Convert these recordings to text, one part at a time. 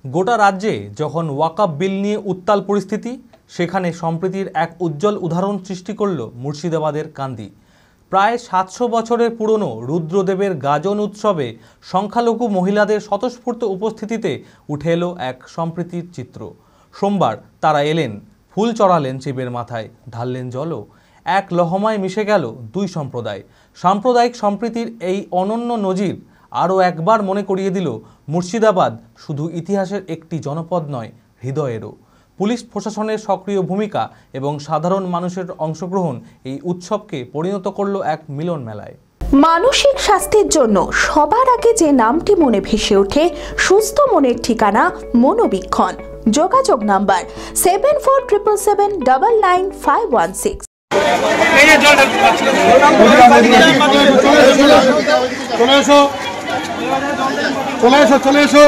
গোটা রাজ্যে যখন ওয়াকফ বিল নিয়ে উত্তাল পরিস্থিতি, সেখানে সম্প্রীতির এক উজ্জ্বল উদাহরণ সৃষ্টি করল মুর্শিদাবাদের কান্দি। প্রায় ৭০০ বছরের পুরনো রুদ্রদেবের গাজন উৎসবে সংখ্যালঘু মহিলাদের স্বতঃস্ফূর্ত উপস্থিতিতে উঠে এলো এক সম্প্রীতির চিত্র। সোমবার তারা এলেন, ফুল চড়ালেন শিবের মাথায়, ঢাললেন জলও। এক লহমায় মিশে গেল দুই সম্প্রদায়। সাম্প্রদায়িক সম্প্রীতির এই অনন্য নজির আরও একবার মনে করিয়ে দিল মুর্শিদাবাদ শুধু ইতিহাসের একটি জনপদ নয়, হৃদয়েরও। পুলিশ প্রশাসনের সক্রিয় ভূমিকা এবং সাধারণ মানুষের অংশগ্রহণ এই উৎসবকে পরিণত করল এক মিলন মেলায়। মানসিক স্বাস্থ্যের জন্য সবার আগে যে নামটি মনে ভেসে ওঠে, সুস্থ মনের ঠিকানা মনোবীক্ষণ। যোগাযোগ নাম্বার 7477799516। চলে এসো।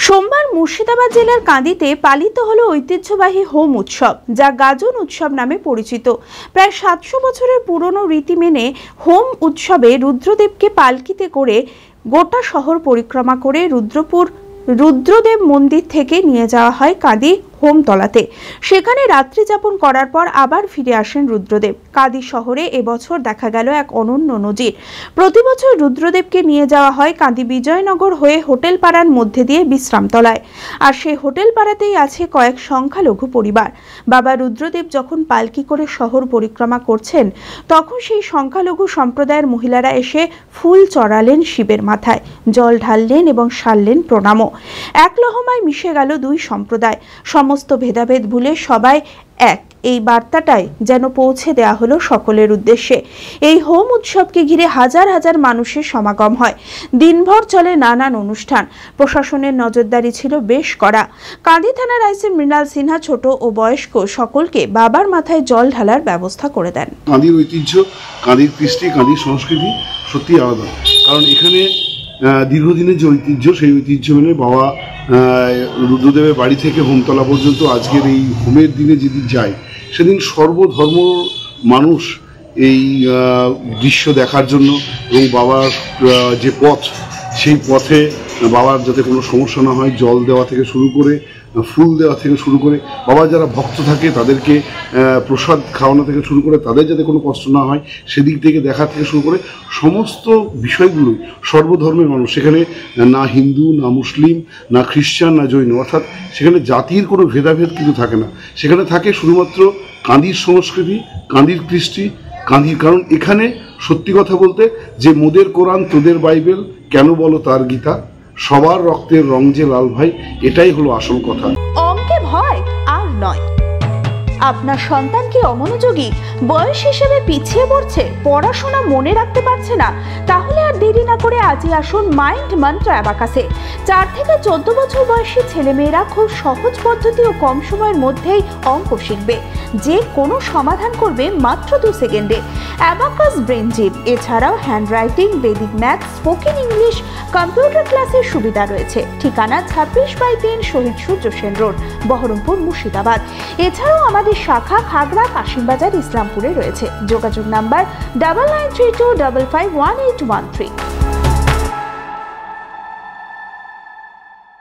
সোমবার মুর্শিদাবাদ জেলার কান্দিতে পালিত হলো ঐতিহ্যবাহী হোম উৎসব, যা গাজন উৎসব নামে পরিচিত। প্রায় ৭০০ বছরের পুরনো রীতি মেনে হোম উৎসবে রুদ্রদেবকে পালকিতে করে গোটা শহর পরিক্রমা করে রুদ্রদেব মন্দির থেকে নিয়ে যাওয়া হয় কাঁদি হোমতলাতে। সেখানে রাত্রি যাপন করার পর আবার ফিরে আসেন রুদ্রদেব। কাঁদি শহরে এবছর দেখা গেল এক অনন্য নজির। প্রতি বছর রুদ্রদেবকে নিয়ে যাওয়া হয় কাঁদি বিজয়নগর হয়ে হোটেল পাড়ার মধ্যে দিয়ে বিশ্রামতলায়। আর সেই হোটেল পাড়াতেই আছে কয়েক সংখ্যালঘু পরিবার। বাবা রুদ্রদেব যখন পালকি করে শহর পরিক্রমা করছেন, তখন সেই সংখ্যালঘু সম্প্রদায়ের মহিলারা এসে ফুল চড়ালেন শিবের মাথায়, জল ঢাললেন এবং সারলেন প্রণামও। এক লহমায় মিশে গেল দুই সম্প্রদায়। সমস্ত ভেদাভেদ ভুলে সবাই এক, এই বার্তাটাই যেন পৌঁছে দেওয়া হলো সকলের উদ্দেশ্যে। এই হোম উৎসবকে ঘিরে হাজার হাজার মানুষের সমাগম হয়। দিনভর চলে নানান অনুষ্ঠান। প্রশাসনের নজরদারি ছিল বেশ কড়া। কাঁদি থানার আইসি মৃণাল সিনহা ছোট ও বয়স্ক সকলকে বাবার মাথায় জল ঢালার ব্যবস্থা করে দেন। কাঁদির ঐতিহ্য, কাঁদির কৃষ্টি, কাঁদির সংস্কৃতি সত্যি আলাদা। কারণ এখানে দীর্ঘদিনের যে ঐতিহ্য, সেই ঐতিহ্য মেনে বাবা রুদ্রদেবের বাড়ি থেকে হোমতলা পর্যন্ত আজকের এই হোমের দিনে যেদিন যায়, সেদিন সর্বধর্ম মানুষ এই দৃশ্য দেখার জন্য এবং বাবার যে পথ, সেই পথে বাবার যাতে কোনো সমস্যা না হয়, জল দেওয়া থেকে শুরু করে ফুল দেওয়া থেকে শুরু করে, বাবা যারা ভক্ত থাকে তাদেরকে প্রসাদ খাওয়ানো থেকে শুরু করে তাদের যাতে কোনো কষ্ট না হয় সেদিক থেকে দেখা থেকে শুরু করে সমস্ত বিষয়গুলোই সর্বধর্মের মানুষ। সেখানে না হিন্দু, না মুসলিম, না খ্রিস্টান, না জৈন, অর্থাৎ সেখানে জাতির কোনো ভেদাভেদ কিন্তু থাকে না। সেখানে থাকে শুধুমাত্র কাঁদির সংস্কৃতি, কাঁদির কৃষ্টি, কাঁদির। কারণ এখানে সত্যি কথা বলতে, যে মোদের কোরআন তোদের বাইবেল, কেন বলো তার গীতা, সবার রক্তের রং যে লাল ভাই, এটাই হলো আসল কথা। অঙ্কে ভয় আর নয়। আপনার সন্তান কি অমনোযোগী, বয়স হিসেবে পিছিয়ে পড়ছে, পড়াশোনা মনে রাখতে পারছে না? তাহলে আর দেরি না করে আজই আসুন মাইন্ড মন্ত্র অ্যাবাকাসে। 4 থেকে 14 বছর বয়সী ছেলেমেয়েরা খুব সহজ পদ্ধতি ও কম সময়ের মধ্যেই অঙ্ক শিখবে, যে কোনো সমাধান করবে মাত্র 2 সেকেন্ডে। অ্যাবাকাস ব্রেন জিম, এছাড়াও handwriting, Vedic math, spoken English, computer ক্লাসের সুবিধা রয়েছে। ঠিকানা 26/3 শহীদ সূর্য সেন রোড, বহরমপুর, মুর্শিদাবাদ। এছাড়াও আমাদের শাখা খাগড়া, কাশিমবাজার, ইসলামপুরে রয়েছে। যোগাযোগ নাম্বার 9932551813।